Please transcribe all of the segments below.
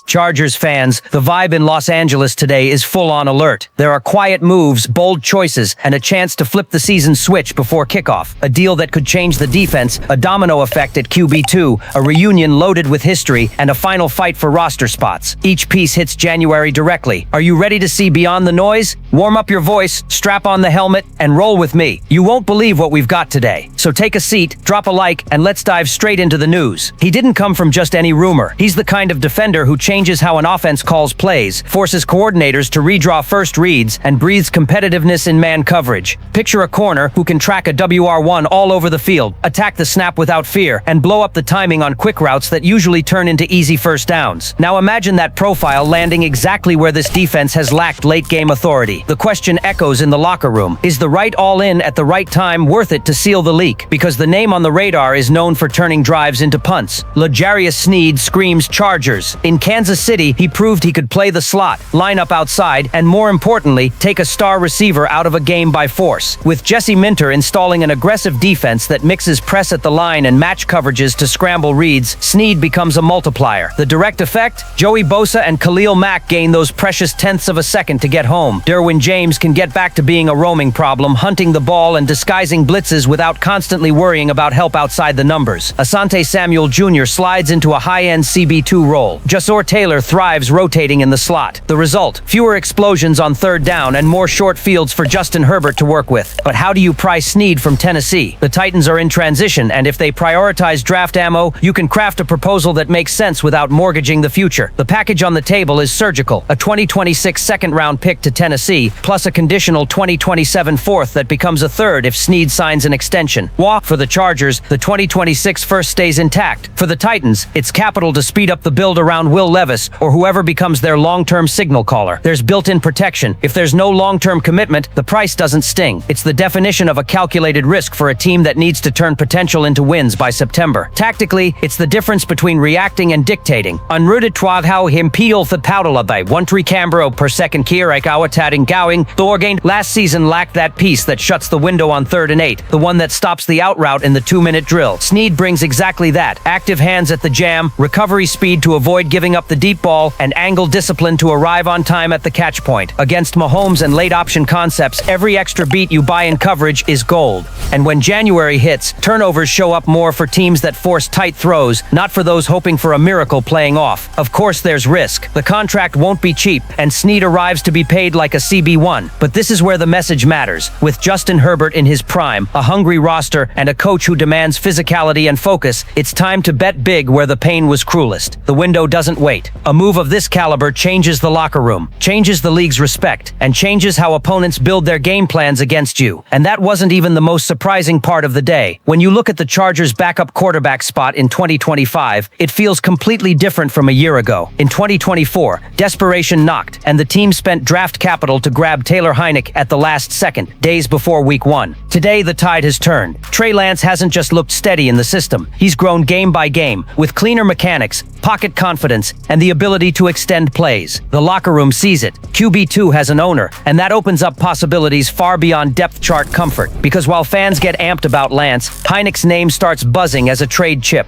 Chargers fans, the vibe in Los Angeles today is full-on alert. There are quiet moves, bold choices, and a chance to flip the season switch before kickoff. A deal that could change the defense, a domino effect at QB2, a reunion loaded with history, and a final fight for roster spots. Each piece hits January directly. Are you ready to see beyond the noise? Warm up your voice, strap on the helmet, and roll with me. You won't believe what we've got today. So take a seat, drop a like, and let's dive straight into the news. He didn't come from just any rumor. He's the kind of defender who changes how an offense calls plays, forces coordinators to redraw first reads, and breathes competitiveness in man coverage. Picture a corner who can track a WR1 all over the field, attack the snap without fear, and blow up the timing on quick routes that usually turn into easy first downs. Now imagine that profile landing exactly where this defense has lacked late-game authority. The question echoes in the locker room. Is the right all-in at the right time worth it to seal the leak? Because the name on the radar is known for turning drives into punts. L'Jarius Sneed screams Chargers. In Kansas City, he proved he could play the slot, line up outside, and more importantly, take a star receiver out of a game by force. With Jesse Minter installing an aggressive defense that mixes press at the line and match coverages to scramble reads, Sneed becomes a multiplier. The direct effect? Joey Bosa and Khalil Mack gain those precious tenths of a second to get home. Derwin James can get back to being a roaming problem, hunting the ball and disguising blitzes without constantly worrying about help outside the numbers. Asante Samuel Jr. slides into a high-end CB2 role. Jasor Taylor thrives rotating in the slot. The result, fewer explosions on third down and more short fields for Justin Herbert to work with. But how do you pry Sneed from Tennessee? The Titans are in transition, and if they prioritize draft ammo, you can craft a proposal that makes sense without mortgaging the future. The package on the table is surgical. A 2026 second-round pick to Tennessee, plus a conditional 2027 fourth that becomes a third if Sneed signs an extension. For the Chargers, the 2026 first stays intact. For the Titans, it's capital to speed up the build around Will Levis or whoever becomes their long-term signal caller. There's built-in protection. If there's no long-term commitment, the price doesn't sting. It's the definition of a calculated risk for a team that needs to turn potential into wins by September. Tactically, it's the difference between reacting and dictating. Unrooted twag how himpiel the paudalabay, 1-3 Cambro per second kieraikawa tatting gowing, Thorgain last season lacked that piece that shuts the window on 3rd and 8, the one that stops the out route in the 2-minute drill. Sneed brings exactly that. Active hands at the jam, recovery speed to avoid giving up the deep ball, and angle discipline to arrive on time at the catch point. Against Mahomes and late option concepts, every extra beat you buy in coverage is gold. And when January hits, turnovers show up more for teams that force tight throws, not for those hoping for a miracle playing off. Of course there's risk. The contract won't be cheap, and Sneed arrives to be paid like a CB1. But this is where the message matters. With Justin Herbert in his prime, a hungry roster, and a coach who demands physicality and focus, it's time to bet big where the pain was cruelest. The window doesn't wait. A move of this caliber changes the locker room, changes the league's respect, and changes how opponents build their game plans against you. And that wasn't even the most surprising part of the day. When you look at the Chargers' backup quarterback spot in 2025, it feels completely different from a year ago. In 2024, desperation knocked, and the team spent draft capital to grab Taylor Heinicke at the last second, days before Week 1. Today, the tide has turned. Trey Lance hasn't just looked steady in the system. He's grown game by game, with cleaner mechanics, pocket confidence, and the ability to extend plays. The locker room sees it. QB2 has an owner, and that opens up possibilities far beyond depth chart comfort. Because while fans get amped about Lance, Heinicke's name starts buzzing as a trade chip.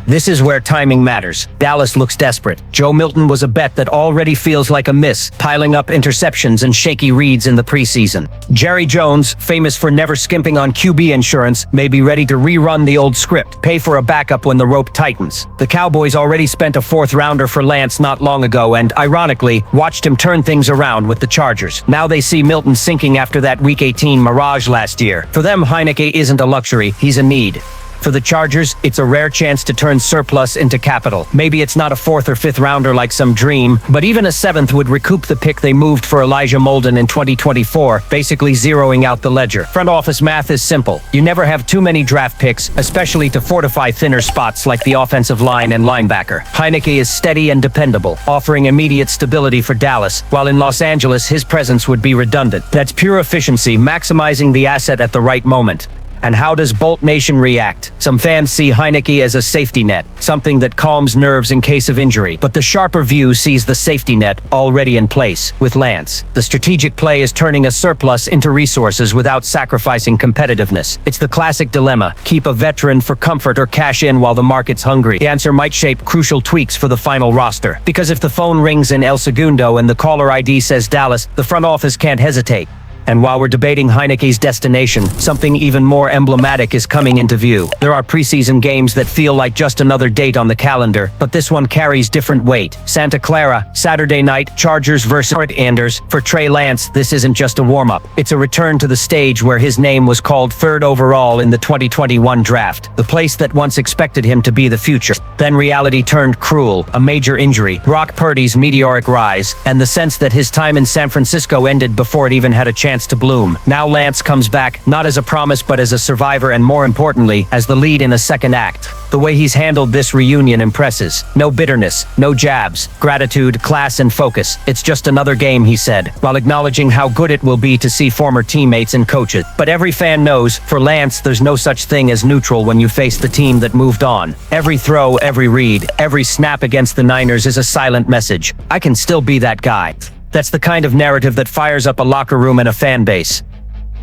This is where timing matters. Dallas looks desperate. Joe Milton was a bet that already feels like a miss, piling up interceptions and shaky reads in the preseason. Jerry Jones, famous for never skimping on QB insurance, may be ready to rerun the old script, pay for a backup when the rope tightens. The Cowboys already spent a 4th rounder for Lance not long ago and, ironically, watched him turn things around with the Chargers. Now they see Milton sinking after that Week 18 mirage last year. For them, Heinicke isn't a luxury, he's a need. For the Chargers, it's a rare chance to turn surplus into capital. Maybe it's not a 4th or 5th rounder like some dream, but even a 7th would recoup the pick they moved for Elijah Molden in 2024, basically zeroing out the ledger. Front office math is simple. You never have too many draft picks, especially to fortify thinner spots like the offensive line and linebacker. Heinicke is steady and dependable, offering immediate stability for Dallas, while in Los Angeles his presence would be redundant. That's pure efficiency, maximizing the asset at the right moment. And how does Bolt Nation react? Some fans see Heineke as a safety net, something that calms nerves in case of injury. But the sharper view sees the safety net already in place with Lance. The strategic play is turning a surplus into resources without sacrificing competitiveness. It's the classic dilemma: keep a veteran for comfort or cash in while the market's hungry. The answer might shape crucial tweaks for the final roster. Because if the phone rings in El Segundo and the caller ID says Dallas, the front office can't hesitate. And while we're debating Heineke's destination, something even more emblematic is coming into view. There are preseason games that feel like just another date on the calendar, but this one carries different weight. Santa Clara, Saturday night, Chargers versus Anders. For Trey Lance, this isn't just a warm-up. It's a return to the stage where his name was called 3rd overall in the 2021 draft, the place that once expected him to be the future. Then reality turned cruel: a major injury, Brock Purdy's meteoric rise, and the sense that his time in San Francisco ended before it even had a chance to bloom. Now Lance comes back, not as a promise but as a survivor, and more importantly, as the lead in a second act. The way he's handled this reunion impresses. No bitterness, no jabs, gratitude, class, and focus. It's just another game, he said, while acknowledging how good it will be to see former teammates and coaches. But every fan knows, for Lance, there's no such thing as neutral when you face the team that moved on. Every throw, every read, every snap against the Niners is a silent message: I can still be that guy. That's the kind of narrative that fires up a locker room and a fan base.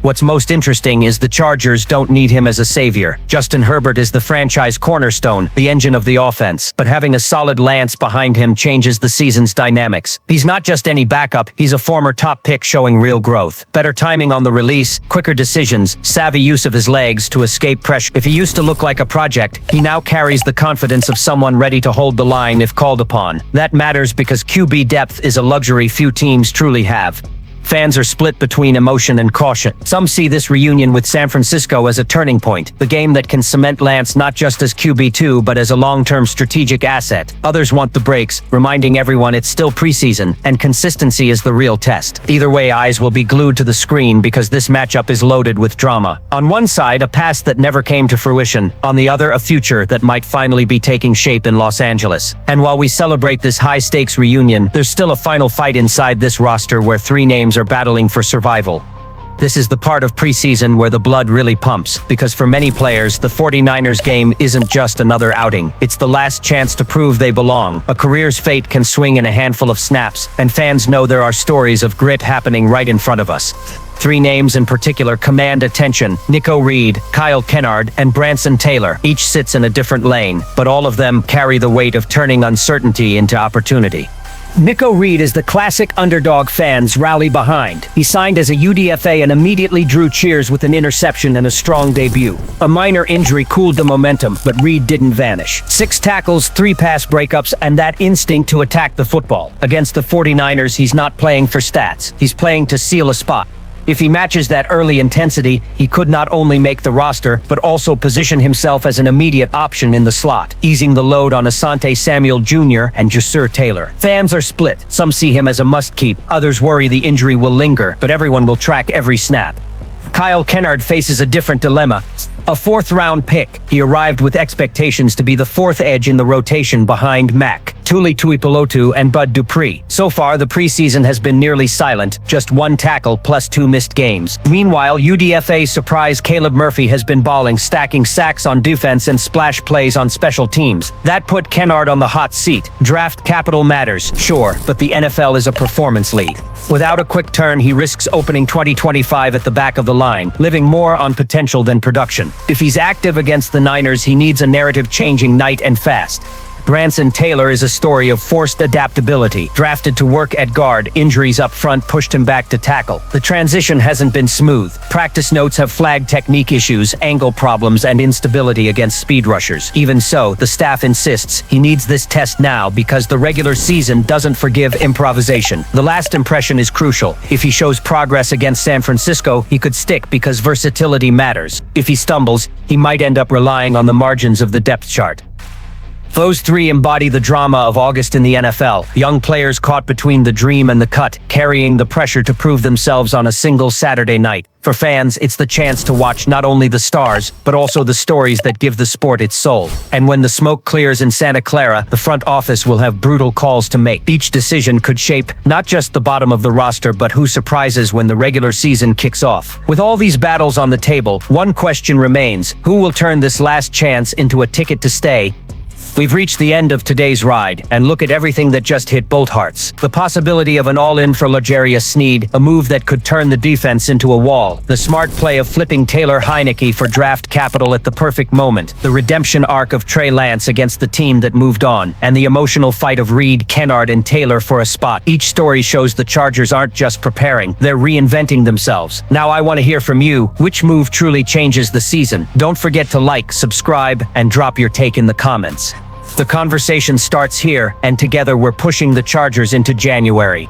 What's most interesting is the Chargers don't need him as a savior. Justin Herbert is the franchise cornerstone, the engine of the offense. But having a solid Lance behind him changes the season's dynamics. He's not just any backup, he's a former top pick showing real growth. Better timing on the release, quicker decisions, savvy use of his legs to escape pressure. If he used to look like a project, he now carries the confidence of someone ready to hold the line if called upon. That matters because QB depth is a luxury few teams truly have. Fans are split between emotion and caution. Some see this reunion with San Francisco as a turning point, the game that can cement Lance not just as QB2 but as a long-term strategic asset. Others want the breaks, reminding everyone it's still preseason, and consistency is the real test. Either way, eyes will be glued to the screen because this matchup is loaded with drama. On one side, a past that never came to fruition. On the other, a future that might finally be taking shape in Los Angeles. And while we celebrate this high-stakes reunion, there's still a final fight inside this roster where three names are battling for survival. This is the part of preseason where the blood really pumps, because for many players, the 49ers game isn't just another outing. It's the last chance to prove they belong. A career's fate can swing in a handful of snaps, and fans know there are stories of grit happening right in front of us. Three names in particular command attention: Nico Reed, Kyle Kennard, and Branson Taylor. Each sits in a different lane, but all of them carry the weight of turning uncertainty into opportunity. Nico Reed is the classic underdog fans rally behind. He signed as a UDFA and immediately drew cheers with an interception and a strong debut. A minor injury cooled the momentum, but Reed didn't vanish. 6 tackles, 3 pass breakups, and that instinct to attack the football. Against the 49ers, he's not playing for stats. He's playing to seal a spot. If he matches that early intensity, he could not only make the roster, but also position himself as an immediate option in the slot, easing the load on Asante Samuel Jr. and Jasir Taylor. Fans are split. Some see him as a must-keep. Others worry the injury will linger, but everyone will track every snap. Kyle Kennard faces a different dilemma. A 4th-round pick, he arrived with expectations to be the 4th edge in the rotation behind Mac, Tuli Tuipulotu, and Bud Dupree. So far, the preseason has been nearly silent, just 1 tackle plus 2 missed games. Meanwhile, UDFA surprise Caleb Murphy has been balling, stacking sacks on defense and splash plays on special teams. That put Kennard on the hot seat. Draft capital matters, sure, but the NFL is a performance league. Without a quick turn, he risks opening 2025 at the back of the line, living more on potential than production. If he's active against the Niners, he needs a narrative-changing night and fast. Branson Taylor is a story of forced adaptability. Drafted to work at guard, injuries up front pushed him back to tackle. The transition hasn't been smooth. Practice notes have flagged technique issues, angle problems, and instability against speed rushers. Even so, the staff insists he needs this test now because the regular season doesn't forgive improvisation. The last impression is crucial. If he shows progress against San Francisco, he could stick because versatility matters. If he stumbles, he might end up relying on the margins of the depth chart. Those three embody the drama of August in the NFL. Young players caught between the dream and the cut, carrying the pressure to prove themselves on a single Saturday night. For fans, it's the chance to watch not only the stars, but also the stories that give the sport its soul. And when the smoke clears in Santa Clara, the front office will have brutal calls to make. Each decision could shape not just the bottom of the roster, but who surprises when the regular season kicks off. With all these battles on the table, one question remains: who will turn this last chance into a ticket to stay? We've reached the end of today's ride, and look at everything that just hit both hearts. The possibility of an all-in for L'Jarius Sneed, a move that could turn the defense into a wall. The smart play of flipping Taylor Heineke for draft capital at the perfect moment. The redemption arc of Trey Lance against the team that moved on. And the emotional fight of Reed, Kennard, and Taylor for a spot. Each story shows the Chargers aren't just preparing, they're reinventing themselves. Now I want to hear from you. Which move truly changes the season? Don't forget to like, subscribe, and drop your take in the comments. The conversation starts here, and together we're pushing the Chargers into January.